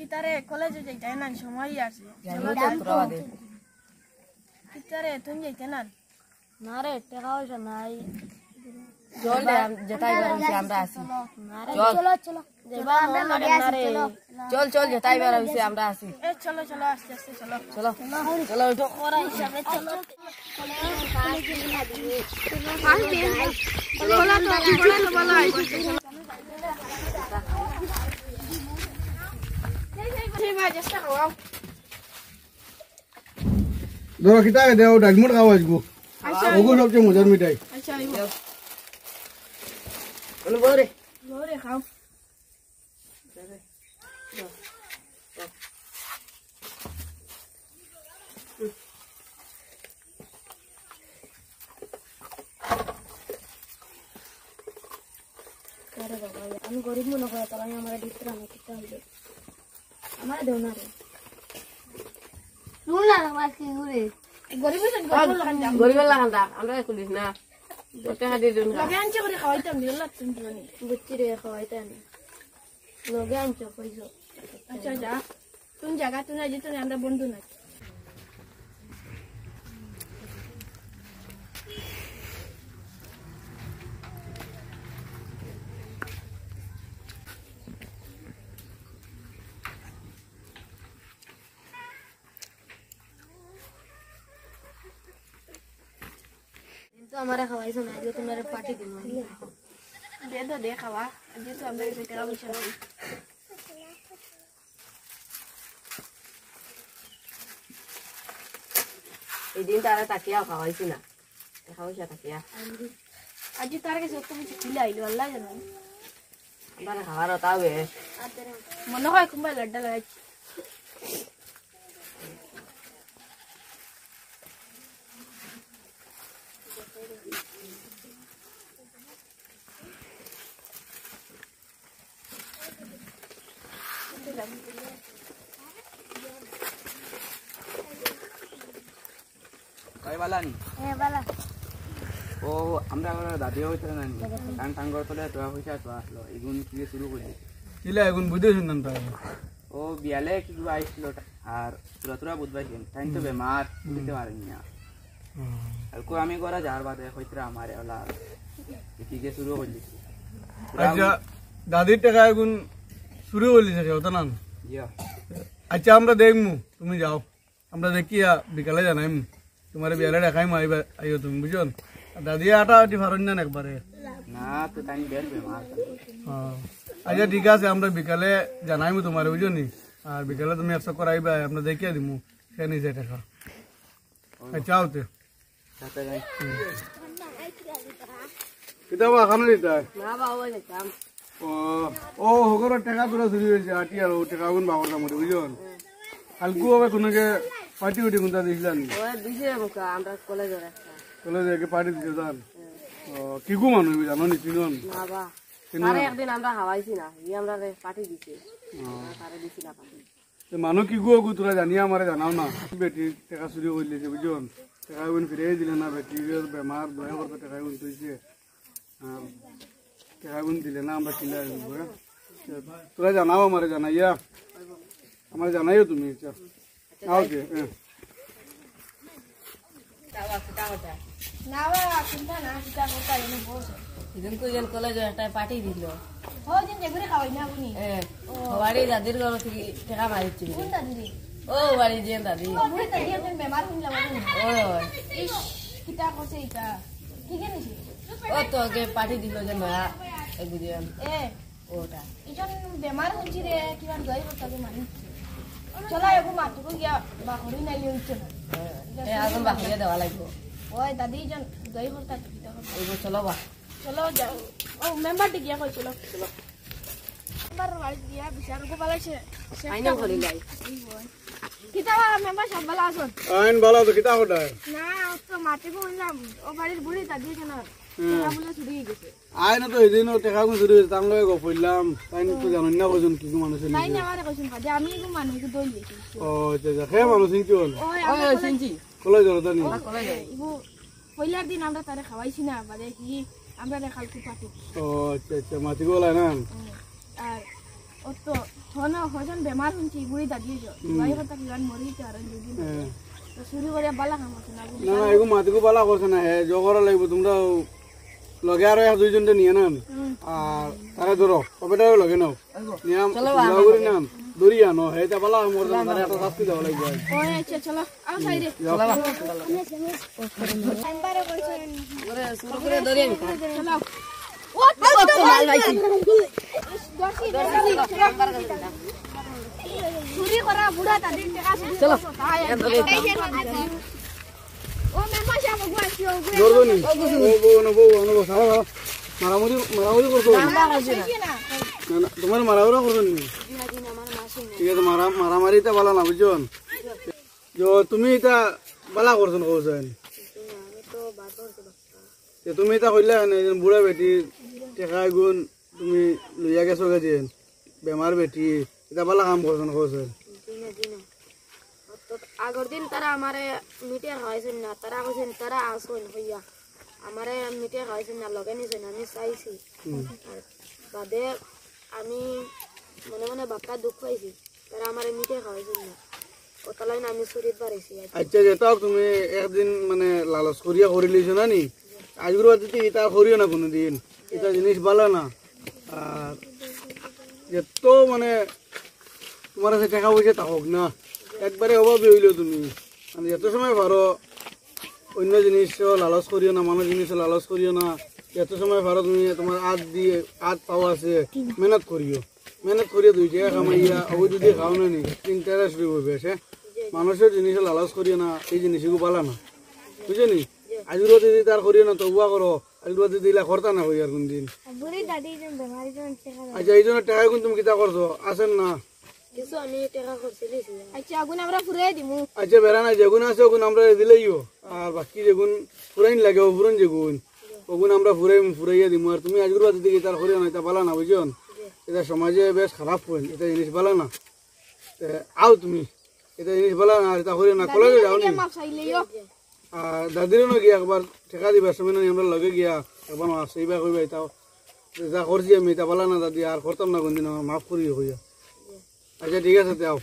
কিতারে কলেজে যাইতে না সময় আছে কিতারে তুমি যাইতে না না রে টাকা পয়সা নাই চল যেতাই বেরোইছি আমরা আসি চলো চলো যাবা না রে চল চল যেতাই বেরোইছি আমরা আসি চলো চলো আস্তে আস্তে চলো চলো চলো উঠো ওরা হিসাবে চলো ধরো কিতা দেও ডাকমুট খাওয়া আসবো ওগুলো সবচেয়ে মজার মিঠাই আচ্ছা বলো বরে বরে খাও আরে বাবা আমি গরিব মনে হয় তাই আমার দিতে না কিতা হইলো আমার দেও না রে নুন না মাছ কি করে গরিব গরিবের লাগান্দা আমরা কুলিস না টাকা দিয়ে দিন লগে আনছে করে খাওয়াইতাম দিলা তুমি জানি বুঝছি রে খাওয়াইতে আনি লগে আনছো কইছো আচ্ছা যা তুমি জায়গা তুমি যেতে আমরা বন্ধু না তো আমারে খাওয়াইছো না যে তোমারে পার্টি দিমু দে দে খাওয়া যেহেতু আমরা এই টাকা পয়সা নাই এই দিন তারা তাকিয়া খাওয়াইছি না টাকা পয়সা তাকিয়া আজ তার কাছে কত কিছু খিলাইলো আল্লাহ জানে আমরা খাবার তাবে মনে হয় খুব লড্ডা লাগাইছি काय वाला नी এ বালা ओ আমরা দাদি হইছে না নি কান টাঙ্গর তোলে তো হইছে তো আসলো এগুন কি শুরু করলি কিলা এখন বুঝে শুনতাম তাই ও বিয়ালে কি আইছিল আর তুরা বুঝবাইছেন তাই তো বেমার দিতে পারেনি না আর কো আমি করা যার বাদে হইতরা আমারে ওলা কি শুরু করলি আচ্ছা দাদির টাকা এখন শুরু করলি সে হতো না ইয়া আচ্ছা আমরা দেখমু তুমি যাও আমরা দেখিয়া বিকালে জানাইমু তোমার বিয়ালে দেখাইমু আইও তুমি বুঝছো দাদি আটা আটি ফারন না একবারে না তো তাই বের বেমার আচ্ছা ঠিক আছে আমরা বিকালে জানাইমু তোমার বুঝছো নি আর বিকালে তুমি একশো করাইবা আমরা দেখিয়া দিমু সে নিজে টাকা আচ্ছা আওতে সাথে যাই কিতাবা খানো দিতা না বাবা যেতাম ও হগর টাকা তোরা চুরি হয়েছে আটি আর টাকা গুণ বাবার কামড়ে বুঝছো কালকু হবে কোনকে পার্টি উঠি কোনটা দিয়েছিলেন ওই দিছে মুকা আমরা কলেজের একটা কলেজে পার্টি দিতে যান কিগু মানুষ জানো নি চিনন না বা আরে একদিন আমরা খাওয়াইছি না ই আমরা পার্টি দিছে তারে দিছি না পার্টি মানুষ কিগু গু তোরা জানিয়া আমারে জানাও না বেটি টাকা চুরি করলিছে বুঝন টাকা গুণ ফিরে দিলে না বেটি বেমার দয়া করতে টাকা গুণ তুইছে আর টাকা গুণ দিলে না আমরা কিলা তোরা জানাও আমারে জানাইয়া আমার জানাইও তুমি আও যে না বাবা চিন্তা না চিন্তা করতে এনে বসে ইদিন কো ইদিন কলেজে একটা পার্টি দিল ও দিন যেগুলো খাওয়াই না আপনি বাড়ি দাদির ঘর থেকে টাকা মারিছি কোন দাদি ও বাড়ি যে দাদি বুড়ি দাদি আপনি বেমার হইলা বলেন ওই ওই ইস কিটা করছে এটা কি জানিস ও তো আগে পার্টি দিল যে নয়া একদিন এ ওটা ইজন বেমার হইছি রে কিমান দই করতে মানি চলা এগো মাতুকো গিয়া বাহরি নাই হইছে না এ আগুন বাহিরে দেওয়া লাগবে ওই দাদি জন দই করতে ওই চলো বা চলো যাও ও মেম্বারটি গিয়া কই চলো চলো মেম্বার বাড়ি গিয়া বিচার কো পালাইছে আইনা ঘরে যাই কিতা মেম্বার সব ভালো আছেন আইন ভালো তো কিতা হটায় না তো মাটিকো হইলাম ও বাড়ির বুড়ি দাদি জন বলে ছুটি গেছে আইন তো এদিন টাকা গুণ চুরি হয়েছে তার লগে গপ হইলাম তাই তো জানেন না কজন কিগু মানুষ নাই না আমারে কইছেন কাজে আমি এগো মানুষ দই লিছি ও আচ্ছা আচ্ছা খেয়ে মানুষ কি হল ওই ওই সিনজি কলেজ হলো তানি কলেজে ইগো পয়লার দিন আমরা তারে খাওয়াইছি না বাদে কি আমরা রে খালকু পাটি ও আচ্ছা আচ্ছা মাটি গোলা না আর ও তো হন হজন বেমার শুনছি গুড়ি দাঁড়িয়ে যাও ভাই কথা কি গান মরি তো আর দুদিন তো শুরু করে বালা কাম আছে না না না এগু মাতিকু বালা করছে না হে জগর লাগবে তোমরা লগে আরো এক দুইজনটা নিয়ে নাম আর তারা ধরো কবেটাও লগে নাও নিয়াম লাগরি নাম দড়ি আনো হেটা বালা মোর তারা একটা শাস্তি দেওয়া লাগবে ওই আচ্ছা চলো আও সাইডে টাইম বারে কইছেন ওরে শুরু করে ধরে আমি চলো ও কত মাল পাইছি চুরি করা বুড়া তাদের টাকা চলো ও মেমা সাহেব গুয়াছি ও ধরবনি বউ সারা মারামারি মারামারি করছো না না তোমার মারামারি করছো নি ঠিক আছে মারামারিটা বালা না বুঝছো তুমি এটা বালা করছো না কৌছেন তুমি এটা কইলা বুড়া বেটি টেকা গুণ তুমি লইয়া গেছো গেছেন বেমার বেটি এটা বালা কাম করছো না কৌছেন আগর দিন তারা আমারে মিটে খাওয়াইছেন না তারা কইছেন তারা আসুন হইয়া আমারে মিটে খাওয়াইছেন না লগে নিছেন আমি চাইছি আর বাদে আমি মনে মনে বাপটা দুঃখ পাইছি তারা আমারে মিটে খাওয়াইছেন না ও তালাই না আমি শরীর বাড়াইছি আচ্ছা যেটাও তুমি একদিন মানে লালচ করিয়া করে লিছো না নি আজগুর বাদে এটা করিও না কোনোদিন এটা জিনিস ভালো না আর যত মানে তোমার কাছে টাকা পয়সা থাকুক না একবারে অভাবী হইল তুমি মানে যত সময় পারো অন্য জিনিসও লালচ করিও না মানুষ জিনিসও লালচ করিও না যত সময় পারো তুমি তোমার আট পাওয়া আছে মেহনত করিও 2 টাকা কামাইয়া অবৈ যদি খাও না নি চিন্তাটা শুরু করবে সে মানুষের জিনিসও লালচ করিও না এই জিনিসগুলো পালা না বুঝছো নি আজুর যদি তার করিও না তবুয়া করো আজুর যদি দিলা করতা না হই আর কোনদিন আচ্ছা এই জন্য টাকা কিন্তু তুমি কিতা করছো আসেন না কিছু আমি টাকা খরচিলি আচ্ছা আগুন আমরা ফুরাই দিমু আচ্ছা বেড়া নাই যেগুন আছে ওগুন আমরা দিলেইও আর বাকি যেগুন ফুরাইন লাগে ফুরন যেগুন ওগুন আমরা ফুরাইয়া দিমু আর তুমি আজগুর বাদ দিকে তার করিও না এটা পালা না বুঝছেন এটা সমাজে বেশ খারাপ পয়েন্ট এটা জিনিস পালা না আও তুমি এটা জিনিস পালা না এটা করিও না কলেজে যাও নি মাপ চাইলেও আর দাদিরও না গিয়া একবার ঠেকা দিবার সময় না আমরা লগে গিয়া একবার সেইবা কইবা এটাও যা করছি আমি এটা পালা না দাদি আর করতাম না কোনদিন আমার মাফ করিও হইয়া আচ্ছা ঠিক আছে যাও